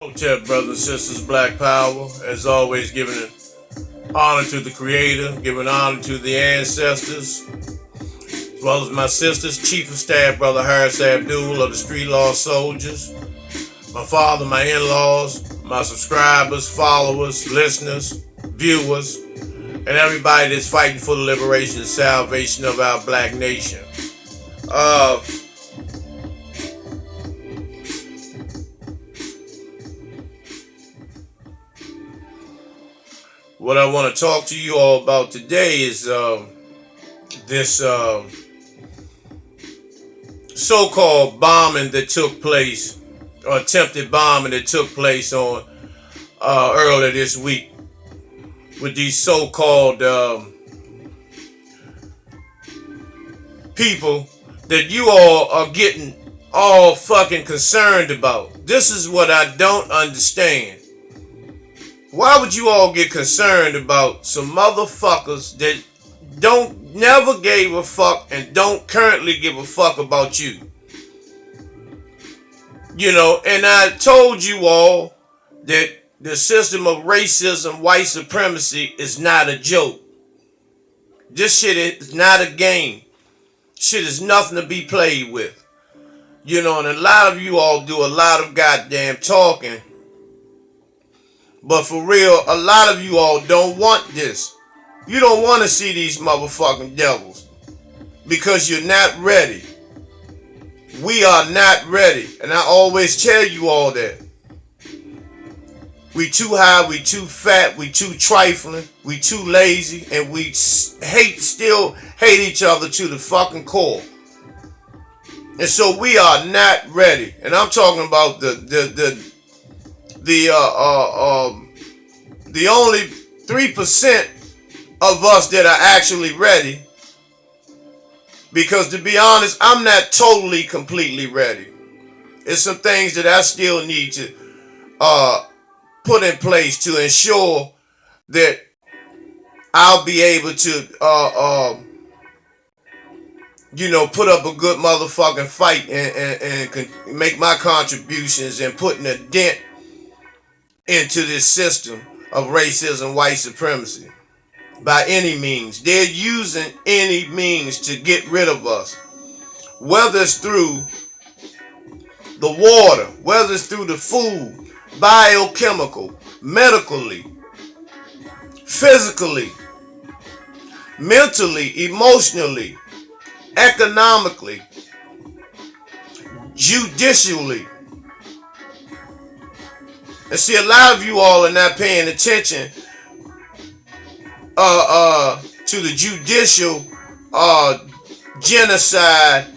Hotel brothers and sisters, Black Power, as always, giving honor to the Creator, giving honor to the ancestors, as well as my sisters, Chief of Staff Brother Harris Abdul of the Street Law Soldiers, my father, my in-laws, my subscribers, followers, listeners, viewers, and everybody that's fighting for the liberation and salvation of our black nation. What I want to talk to you all about today is this so-called bombing that took place, or attempted bombing that took place on earlier this week with these so-called people that you all are getting all fucking concerned about. This is what I don't understand. Why would you all get concerned about some motherfuckers that never gave a fuck and don't currently give a fuck about you? You know, and I told you all that the system of racism, white supremacy is not a joke. This shit is not a game. Shit is nothing to be played with. You know, and a lot of you all do a lot of goddamn talking. But for real, a lot of you all don't want this. You don't want to see these motherfucking devils because you're not ready. We are not ready. And I always tell you all that. We too high, we too fat, we too trifling, we too lazy, and we still hate each other to the fucking core. And so we are not ready. And I'm talking about the only 3% of us that are actually ready, because to be honest, I'm not totally completely ready. There's some things that I still need to put in place to ensure that I'll be able to put up a good motherfucking fight and make my contributions and putting a dent into this system of racism, white supremacy. By any means. They're using any means to get rid of us. Whether it's through the water, whether it's through the food, biochemical, medically, physically, mentally, emotionally, economically, judicially. And see, a lot of you all are not paying attention to the judicial genocide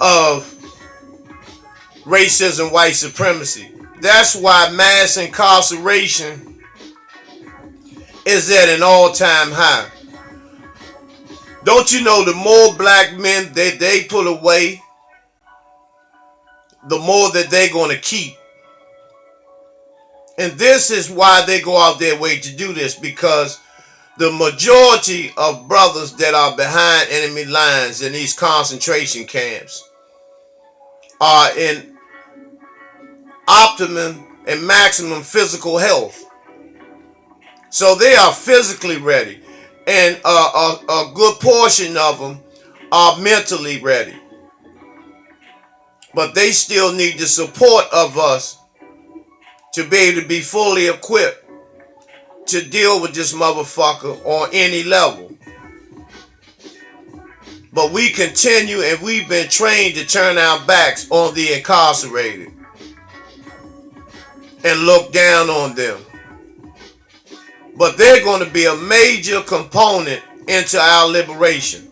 of racism, white supremacy. That's why mass incarceration is at an all-time high. Don't you know the more black men that they put away, the more that they're going to keep? And this is why they go out their way to do this, because the majority of brothers that are behind enemy lines in these concentration camps are in optimum and maximum physical health. So they are physically ready, and a good portion of them are mentally ready. But they still need the support of us to be able to be fully equipped to deal with this motherfucker on any level. But we continue, and we've been trained to turn our backs on the incarcerated and look down on them. But they're going to be a major component into our liberation.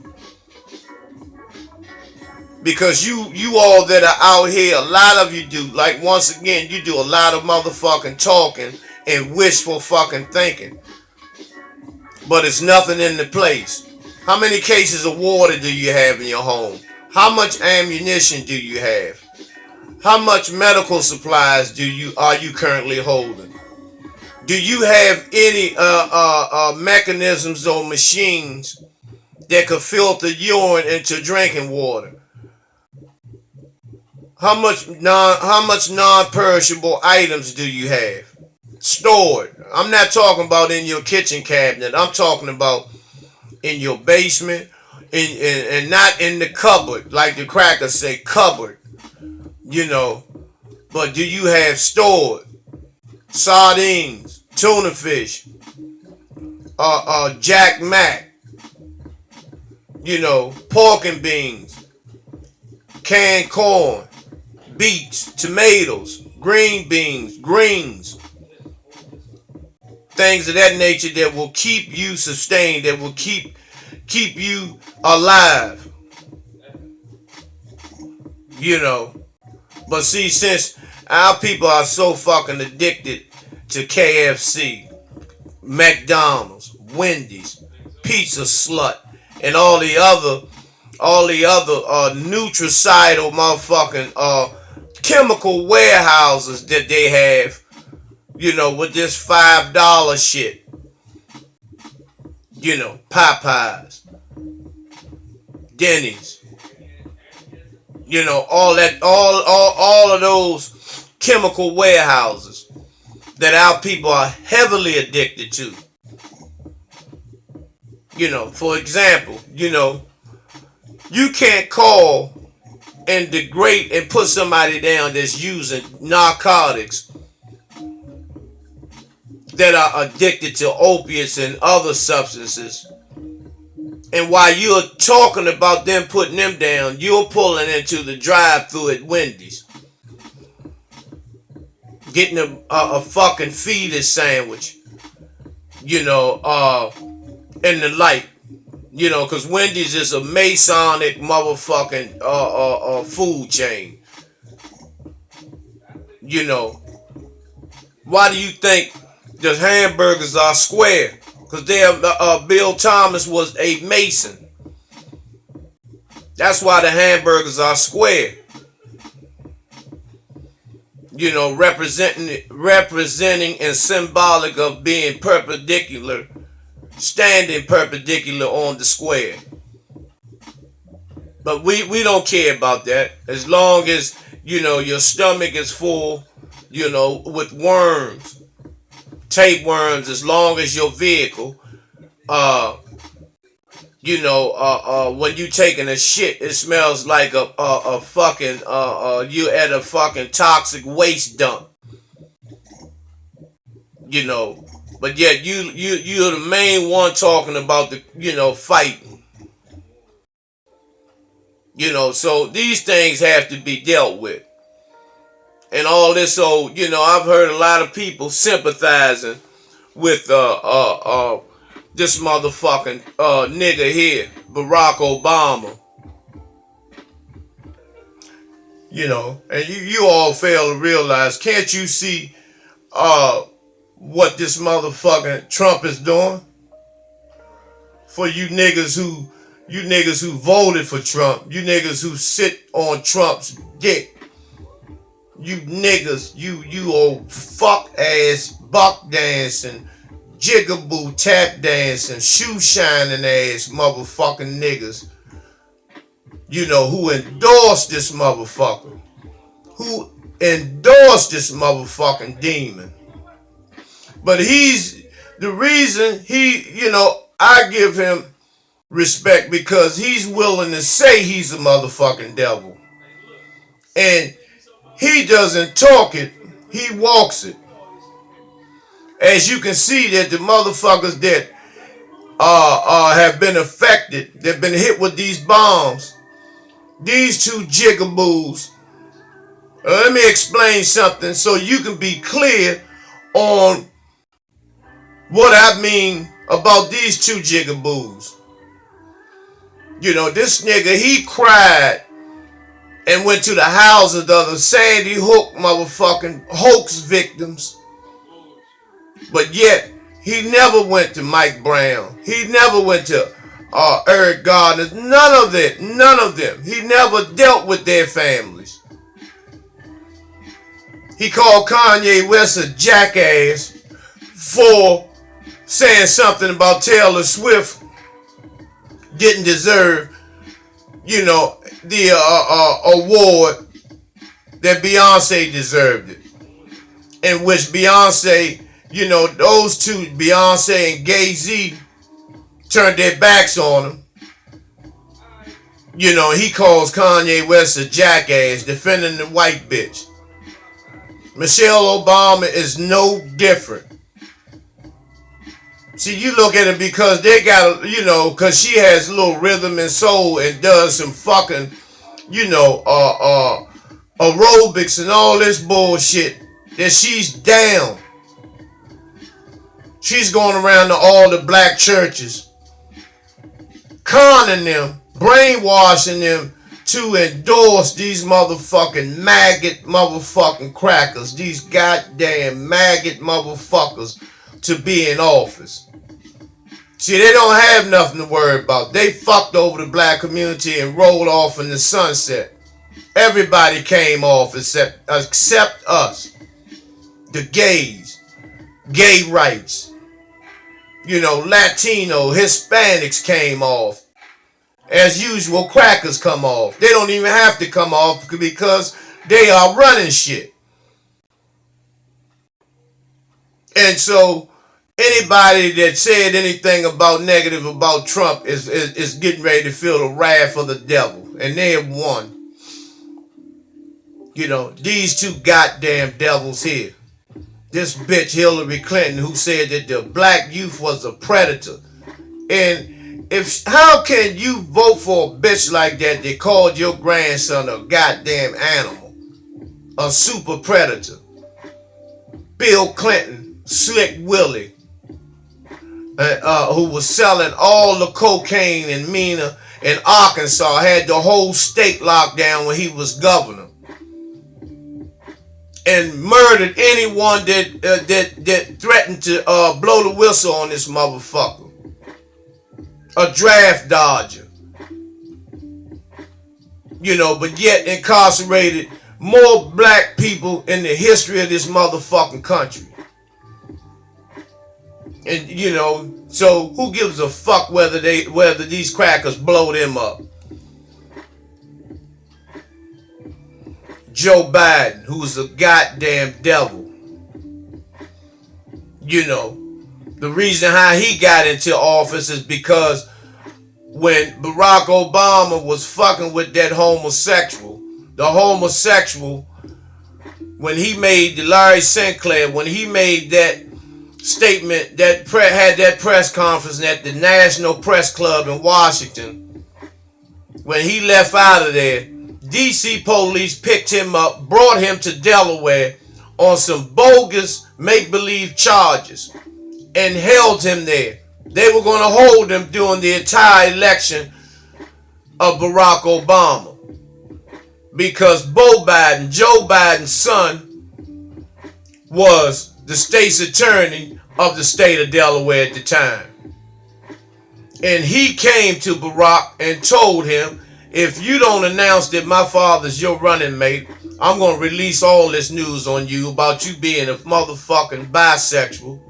Because you all that are out here, a lot of you do, like once again, you do a lot of motherfucking talking and wishful fucking thinking. But it's nothing in the place. How many cases of water do you have in your home? How much ammunition do you have? How much medical supplies are you currently holding? Do you have any mechanisms or machines that could filter urine into drinking water? How much non-perishable items do you have stored? I'm not talking about in your kitchen cabinet. I'm talking about in your basement, and not in the cupboard, like the crackers say, cupboard. You know, but do you have stored sardines, tuna fish, Jack Mac, pork and beans, canned corn, beets, tomatoes, green beans, greens, things of that nature that will keep you sustained, that will keep you alive. But see, since our people are so fucking addicted to KFC, McDonald's, Wendy's, Pizza Slut, and all the other nutricidal motherfucking chemical warehouses that they have, with this $5 shit. Popeyes, Denny's, all of those chemical warehouses that our people are heavily addicted to. For example, you can't call and degrade and put somebody down that's using narcotics, that are addicted to opiates and other substances. And while you're talking about them putting them down, you're pulling into the drive-thru at Wendy's, getting a fucking fetus sandwich, and the like, because Wendy's is a Masonic motherfucking food chain. Why do you think the hamburgers are square? Because Bill Thomas was a Mason. That's why the hamburgers are square. Representing and symbolic of being perpendicular, standing perpendicular on the square. But we don't care about that. As long as, your stomach is full, with worms, tapeworms, as long as your vehicle, when you taking a shit, it smells like a fucking, you at a fucking toxic waste dump. But yet you're the main one talking about the, fighting. So these things have to be dealt with. And all this, so, I've heard a lot of people sympathizing with this motherfucking nigga here, Barack Obama. And you all fail to realize, can't you see what this motherfucking Trump is doing? For you niggas who voted for Trump, you niggas who sit on Trump's dick. You niggas, you old fuck ass buck dancing, jigaboo tap dancing, shoe shining ass motherfucking niggas, who endorsed this motherfucker, who endorsed this motherfucking demon. But he's the reason I give him respect, because he's willing to say he's a motherfucking devil. And he doesn't talk it, he walks it. As you can see that the motherfuckers that have been affected, that have been hit with these bombs, these two jigaboos. Let me explain something so you can be clear on what I mean about these two jigaboos. This nigga, he cried and went to the houses of the Sandy Hook motherfucking hoax victims. But yet, he never went to Mike Brown. He never went to Eric Gardner. None of them. He never dealt with their families. He called Kanye West a jackass for saying something about Taylor Swift didn't deserve, the award that Beyonce deserved it. In which Beyonce, you know, those two, Beyonce and Jay-Z, turned their backs on him. You know, he calls Kanye West a jackass, defending the white bitch. Michelle Obama is no different. See, you look at it because they got, you know, because she has a little rhythm and soul and does some fucking, you know, aerobics and all this bullshit, that she's down. She's going around to all the black churches, conning them, brainwashing them to endorse these motherfucking maggot motherfucking crackers, these goddamn maggot motherfuckers, to be in office. See, they don't have nothing to worry about. They fucked over the black community and rolled off in the sunset. Everybody came off except us. The gays, gay rights, you know, Latino, Hispanics came off. As usual, crackers come off. They don't even have to come off because they are running shit. And so anybody that said anything about negative about Trump is getting ready to feel the wrath of the devil. And they have won. You know, these two goddamn devils here. This bitch Hillary Clinton, who said that the black youth was a predator. And how can you vote for a bitch like that that called your grandson a goddamn animal? A super predator. Bill Clinton, Slick Willie, who was selling all the cocaine in Mena and Arkansas, had the whole state locked down when he was governor. And murdered anyone that threatened to blow the whistle on this motherfucker. A draft dodger. You know, but yet incarcerated more black people in the history of this motherfucking country. And you know, so who gives a fuck whether these crackers blow them up? Joe Biden, who's a goddamn devil. You know, the reason how he got into office is because when Barack Obama was fucking with that homosexual, when he made Larry Sinclair, when he made that statement, that had that press conference at the National Press Club in Washington, when he left out of there, DC police picked him up, brought him to Delaware on some bogus make-believe charges and held him there. They were going to hold him during the entire election of Barack Obama because Joe Biden's son, was the state's attorney of the state of Delaware at the time. And he came to Barack and told him, if you don't announce that my father's your running mate, I'm going to release all this news on you about you being a motherfucking bisexual.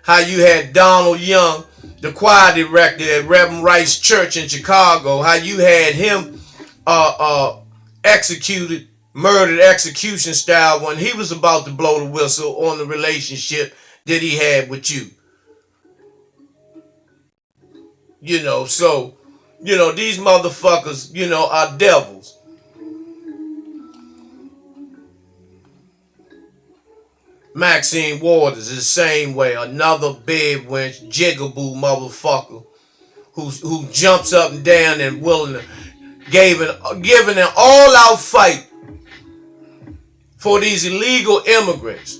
How you had Donald Young, the choir director at Reverend Rice Church in Chicago, how you had him executed, murdered execution style when he was about to blow the whistle on the relationship that he had with you. You know, so, you know, these motherfuckers, you know, are devils. Maxine Waters is the same way. Another bed wench, jigaboo motherfucker who jumps up and down and willing to giving an all-out fight for these illegal immigrants,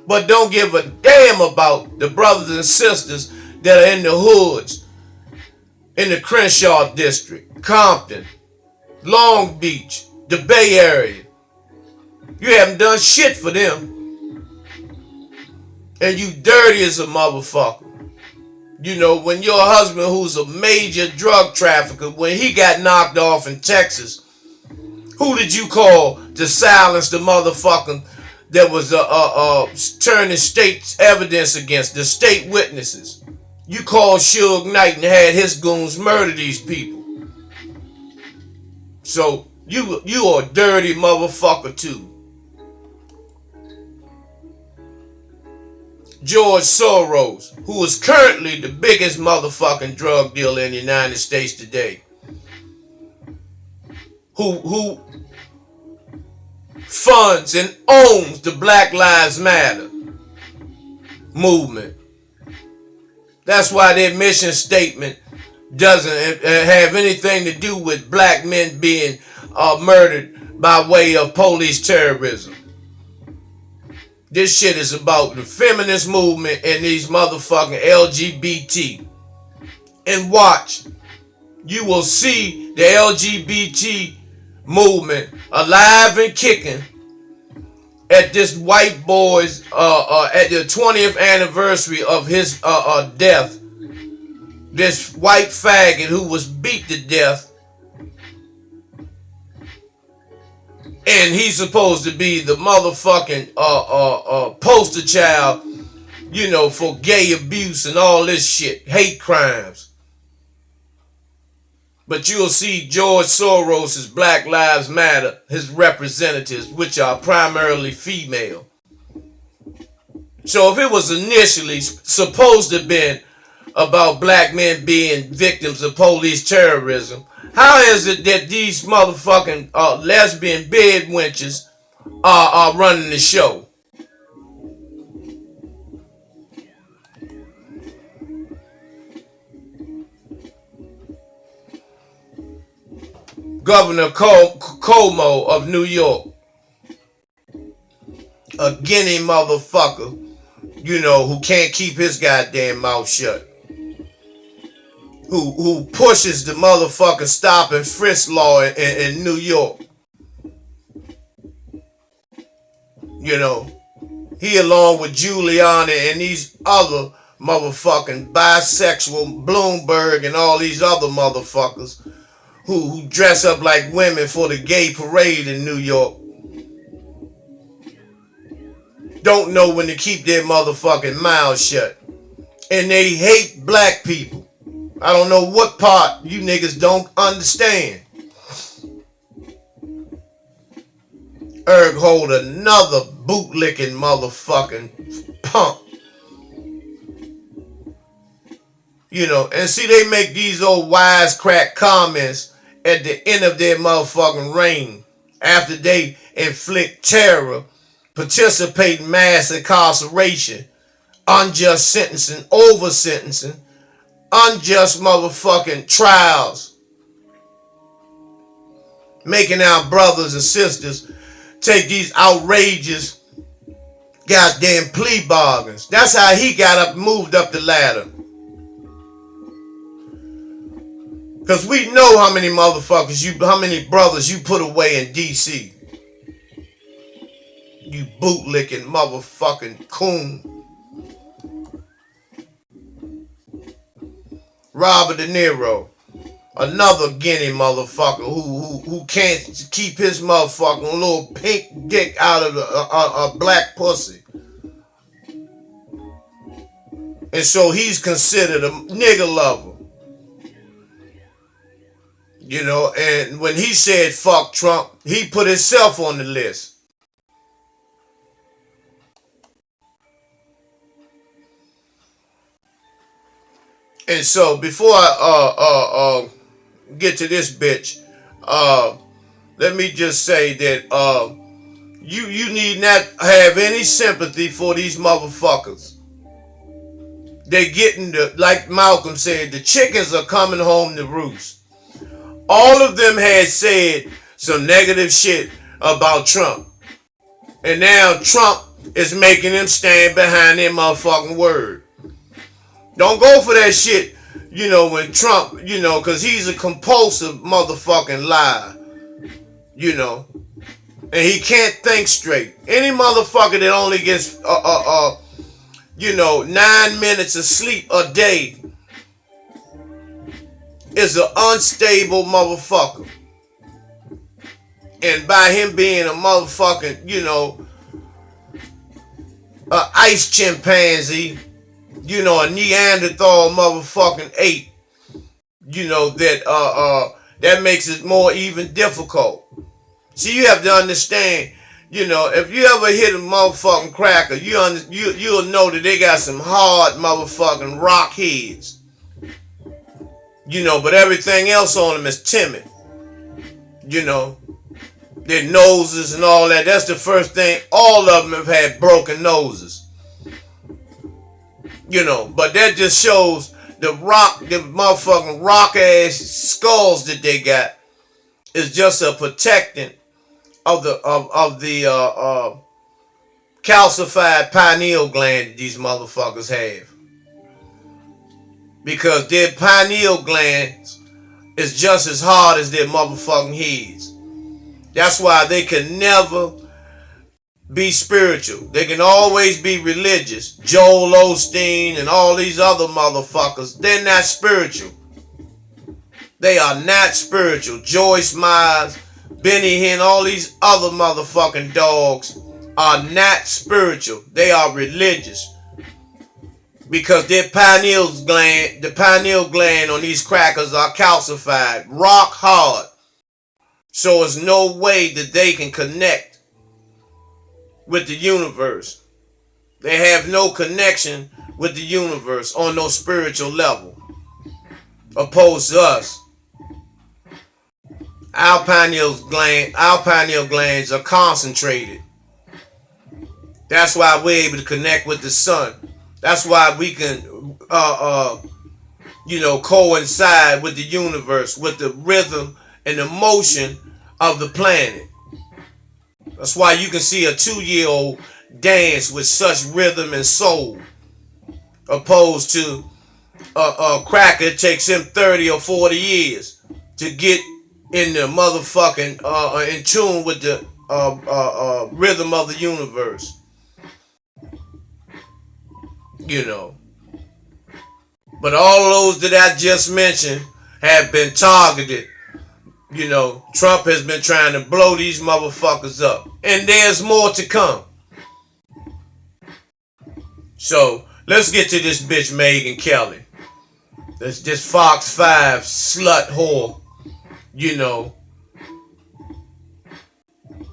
but don't give a damn about the brothers and sisters that are in the hoods, in the Crenshaw district, Compton, Long Beach, the Bay Area. You haven't done shit for them. And you dirty as a motherfucker. You know, when your husband, who's a major drug trafficker, when he got knocked off in Texas, who did you call to silence the motherfucker that was turning state evidence against the state witnesses? You called Suge Knight and had his goons murder these people. So, You are a dirty motherfucker too. George Soros, who is currently the biggest motherfucking drug dealer in the United States today, who funds and owns the Black Lives Matter movement. That's why their mission statement doesn't have anything to do with black men being murdered by way of police terrorism. This shit is about the feminist movement and these motherfucking LGBT. And watch, you will see the LGBT movement alive and kicking at this white boy's at the 20th anniversary of his death. This white faggot who was beat to death, and he's supposed to be the motherfucking poster child, you know, for gay abuse and all this shit, hate crimes. But you'll see George Soros' Black Lives Matter, his representatives, which are primarily female. So if it was initially supposed to have been about black men being victims of police terrorism, how is it that these motherfucking lesbian bed wenches are running the show? Governor Cuomo of New York, a guinea motherfucker, you know, who can't keep his goddamn mouth shut. Who pushes the motherfucking stop and frisk law in New York. You know, he along with Giuliani and these other motherfucking bisexual Bloomberg and all these other motherfuckers who dress up like women for the gay parade in New York. Don't know when to keep their motherfucking mouths shut. And they hate black people. I don't know what part you niggas don't understand. Hold another bootlicking motherfucking punk. You know, and see, they make these old wisecrack comments at the end of their motherfucking reign after they inflict terror, participate in mass incarceration, unjust sentencing, over sentencing, unjust motherfucking trials, making our brothers and sisters take these outrageous goddamn plea bargains. That's how he got up, moved up the ladder. Cause we know how many motherfuckers how many brothers you put away in DC. You bootlicking motherfucking coon. Robert De Niro, another guinea motherfucker who can't keep his motherfucking little pink dick out of a black pussy. And so he's considered a nigger lover. You know, and when he said fuck Trump, he put himself on the list. And so before I get to this bitch, let me just say that you need not have any sympathy for these motherfuckers. They getting like Malcolm said, the chickens are coming home to roost. All of them had said some negative shit about Trump. And now Trump is making them stand behind their motherfucking word. Don't go for that shit, you know, when Trump, you know, because he's a compulsive motherfucking liar, you know. And he can't think straight. Any motherfucker that only gets, you know, 9 minutes of sleep a day is an unstable motherfucker. And by him being a motherfucking, you know, a ice chimpanzee, you know, a Neanderthal motherfucking ape, you know, that that makes it more even difficult. See, you have to understand, if you ever hit a motherfucking cracker, you'll know that they got some hard motherfucking rock heads. But everything else on them is timid. Their noses and all that. That's the first thing. All of them have had broken noses. But that just shows the motherfucking rock ass skulls that they got is just a protecting of the calcified pineal gland that these motherfuckers have. Because their pineal glands is just as hard as their motherfucking heads. That's why they can never be spiritual. They can always be religious. Joel Osteen and all these other motherfuckers, they're not spiritual. They are not spiritual. Joyce Myers, Benny Hinn, all these other motherfucking dogs are not spiritual. They are religious. Because their the pineal gland on these crackers are calcified, rock hard. So there's no way that they can connect with the universe. They have no connection with the universe on no spiritual level. Opposed to us. Our pineal glands are concentrated. That's why we're able to connect with the sun. That's why we can, coincide with the universe, with the rhythm and the motion of the planet. That's why you can see a 2-year-old dance with such rhythm and soul, opposed to a cracker. It takes him 30 or 40 years to get in the motherfucking in tune with the rhythm of the universe. But all those that I just mentioned have been targeted. Trump has been trying to blow these motherfuckers up. And there's more to come. So, let's get to this bitch Megyn Kelly. This Fox 5 slut whore,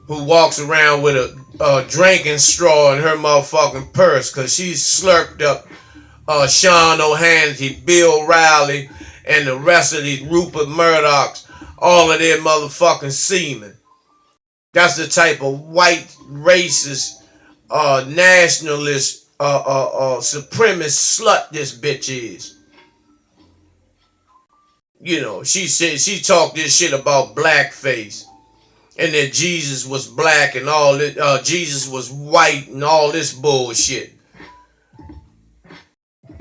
who walks around with a drinking straw in her motherfucking purse because she's slurped up Sean O'Hannity, Bill Riley, and the rest of these Rupert Murdochs, all of their motherfucking semen. That's the type of white, racist, nationalist, supremacist slut this bitch is. She said, she talked this shit about blackface. And that Jesus was black and all that, Jesus was white and all this bullshit.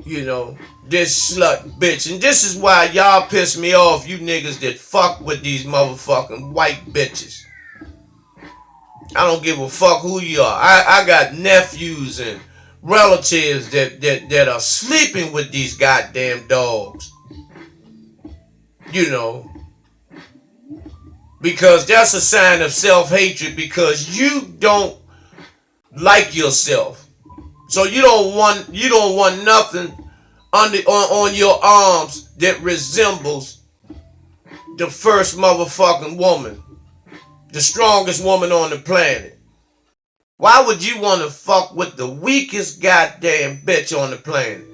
This slut bitch. And this is why y'all piss me off, you niggas that fuck with these motherfucking white bitches. I don't give a fuck who you are. I got nephews and relatives that are sleeping with these goddamn dogs. Because that's a sign of self-hatred, because you don't like yourself. So you don't want nothing on your arms that resembles the first motherfucking woman, the strongest woman on the planet. Why would you want to fuck with the weakest goddamn bitch on the planet?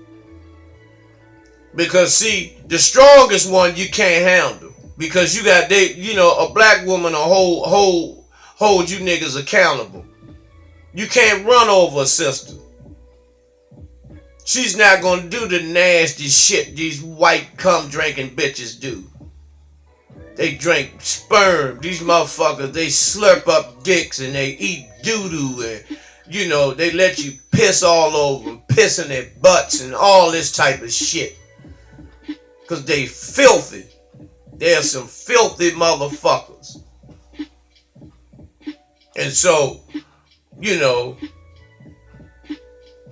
Because see, the strongest one you can't handle. Because you got a black woman will hold you niggas accountable. You can't run over a sister. She's not gonna do the nasty shit these white cum drinking bitches do. They drink sperm. These motherfuckers, they slurp up dicks and they eat doo-doo and they let you piss all over them, piss in their butts and all this type of shit. Cause they filthy. They're some filthy motherfuckers. And so,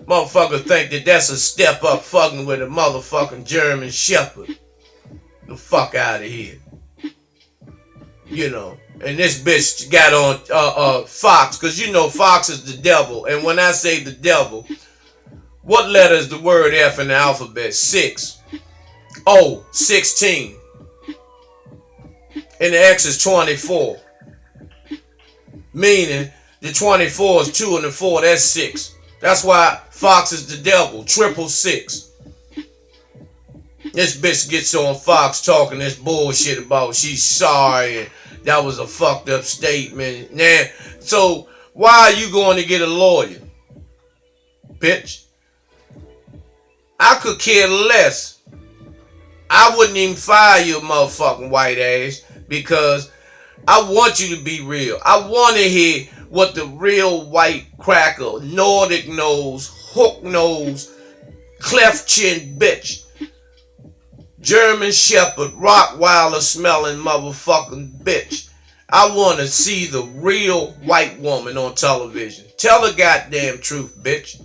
motherfuckers think that that's a step up fucking with a motherfucking German Shepherd. The fuck out of here. And this bitch got on Fox, because Fox is the devil. And when I say the devil, what letter is the word F in the alphabet? 6. O, 16. And the X is 24. Meaning the 24 is 2 and the 4, that's 6. That's why Fox is the devil, 666. This bitch gets on Fox talking this bullshit about she's sorry and that was a fucked up statement. Now, so why are you going to get a lawyer? Bitch. I could care less. I wouldn't even fire your motherfucking white ass because I want you to be real. I want to hear what the real white cracker, Nordic nose, hook nose, cleft chin bitch, German Shepherd, Rottweiler smelling motherfucking bitch. I want to see the real white woman on television. Tell the goddamn truth, bitch.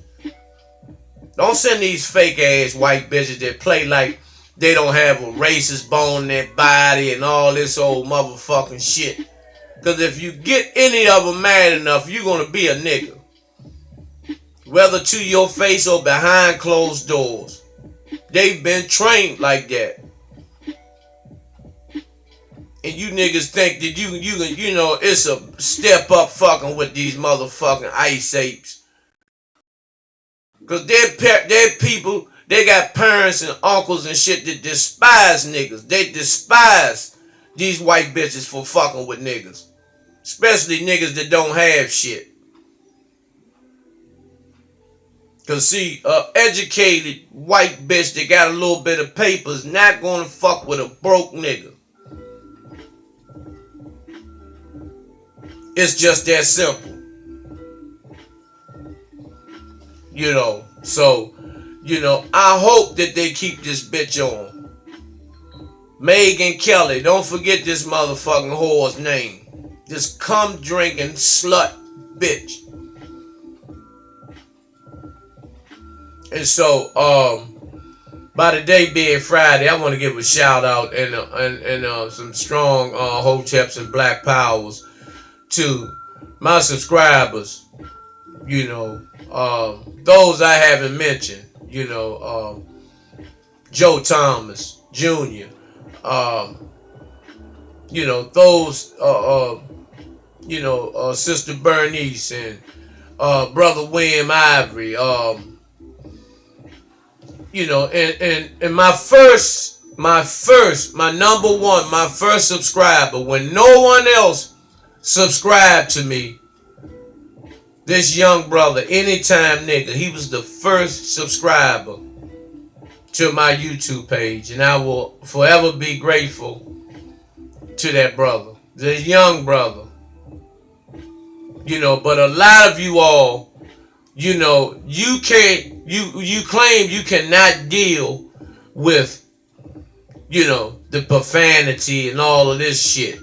Don't send these fake ass white bitches that play like they don't have a racist bone in their body and all this old motherfucking shit. Because if you get any of them mad enough, you're going to be a nigga. Whether to your face or behind closed doors. They've been trained like that. And you niggas think that you know, it's a step up fucking with these motherfucking ice apes. Because they're people, they got parents and uncles and shit that despise niggas. They despise these white bitches for fucking with niggas. Especially niggas that don't have shit. Because see, educated white bitch that got a little bit of paper is not going to fuck with a broke nigga. It's just that simple. You know, so, you know, I hope that they keep this bitch on. Megyn Kelly, don't forget this motherfucking whore's name. This cum drinking slut bitch. And so, by the day being Friday, I want to give a shout out and some strong hoteps and black powers to my subscribers. You know, those I haven't mentioned. You know, Joe Thomas Jr. You know, those, you know, Sister Bernice and Brother William Ivory. You know, and my number one, my first subscriber, when no one else subscribed to me, this young brother, Anytime Nigga, he was the first subscriber to my YouTube page, and I will forever be grateful to that brother, the young brother. You know, but a lot of you all, you know, you claim you cannot deal with, you know, the profanity and all of this shit.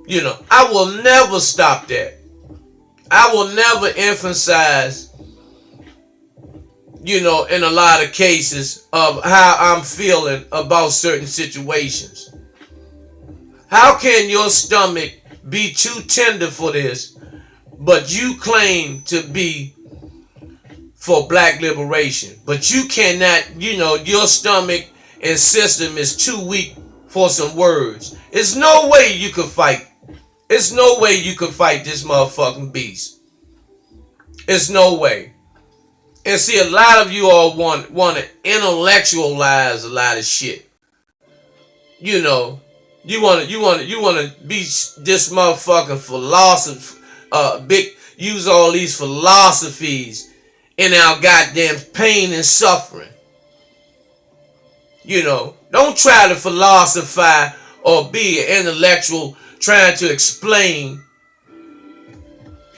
You know, I will never stop that. I will never emphasize, you know, in a lot of cases of how I'm feeling about certain situations. How can your stomach be too tender for this, but you claim to be for black liberation? But you cannot, you know, your stomach and system is too weak for some words. There's no way you could fight. It's no way you could fight this motherfucking beast. It's no way. And see, a lot of you all want to intellectualize a lot of shit. You know, you want to be this motherfucking philosopher, use all these philosophies in our goddamn pain and suffering. You know, don't try to philosophize or be an intellectual trying to explain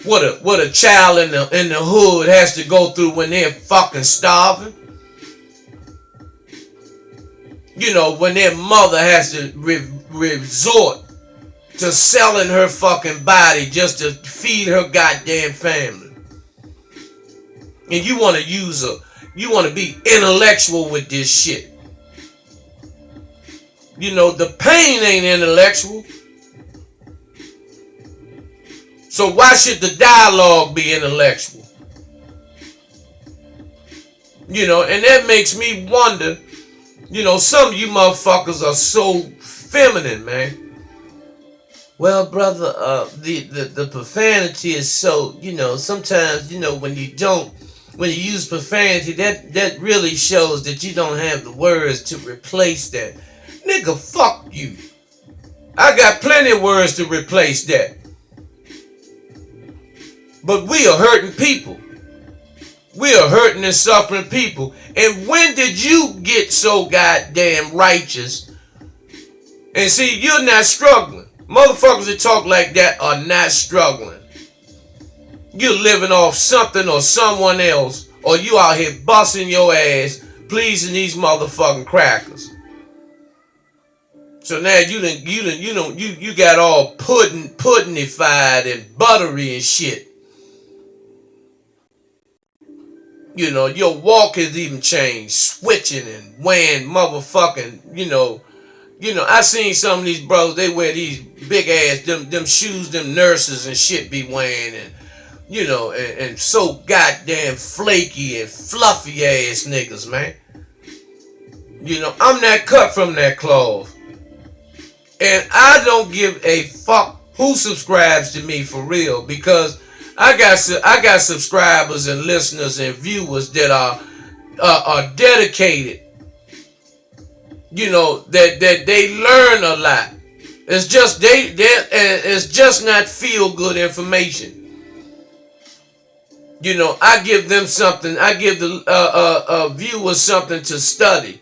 what a child in the hood has to go through when they're fucking starving. You know, when their mother has to resort to selling her fucking body just to feed her goddamn family. And you want to be intellectual with this shit. You know, the pain ain't intellectual. So why should the dialogue be intellectual? You know, and that makes me wonder, you know, some of you motherfuckers are so feminine, man. Well, brother, the profanity is so, sometimes, when you use profanity, that really shows that you don't have the words to replace that. Nigga, fuck you. I got plenty of words to replace that. But we are hurting people. We are hurting and suffering people. And when did you get so goddamn righteous? And see, you're not struggling. Motherfuckers that talk like that are not struggling. You're living off something or someone else, or you out here busting your ass, pleasing these motherfucking crackers. So now you got all puddingified and buttery and shit. Your walk has even changed, switching and wearing motherfucking, I seen some of these brothers, they wear these big ass, them shoes them nurses and shit be wearing, and, and so goddamn flaky and fluffy ass niggas, man. I'm not cut from that cloth. And I don't give a fuck who subscribes to me for real, because I got subscribers and listeners and viewers that are dedicated. That they learn a lot. It's just it's just not feel good information. I give them something. I give the viewers something to study.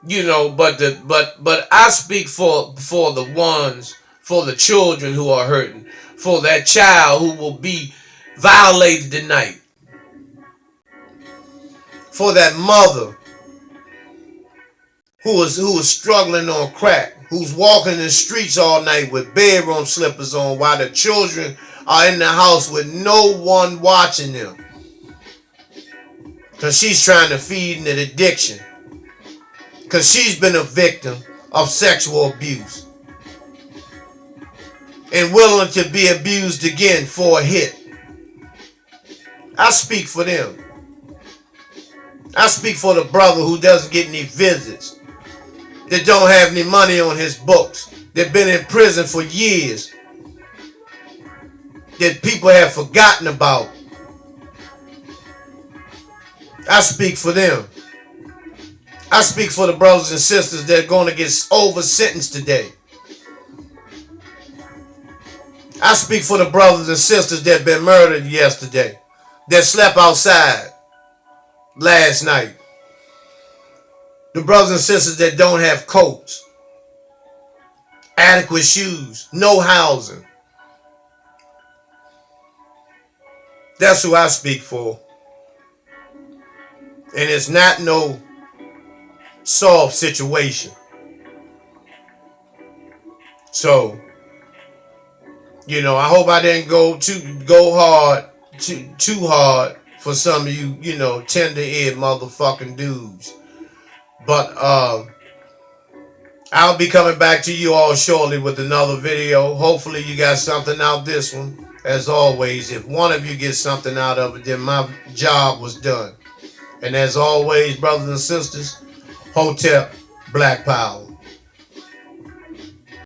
But I speak for the ones, for the children who are hurting, for that child who will be violated tonight, for that mother who is struggling on crack, who's walking in the streets all night with bedroom slippers on while the children are in the house with no one watching them, because she's trying to feed an addiction, because she's been a victim of sexual abuse and willing to be abused again for a hit. I speak for them. I speak for the brother who doesn't get any visits, that don't have any money on his books, that been in prison for years, that people have forgotten about. I speak for them. I speak for the brothers and sisters that are going to get over sentenced today. I speak for the brothers and sisters that been murdered yesterday, that slept outside last night. The brothers and sisters that don't have coats, adequate shoes, no housing. That's who I speak for. And it's not no soft situation. So, I hope I didn't go too hard for some of you, tender-eared motherfucking dudes. But I'll be coming back to you all shortly with another video. Hopefully you got something out this one. As always, if one of you gets something out of it, then my job was done. And as always, brothers and sisters, Hotep, Black Power.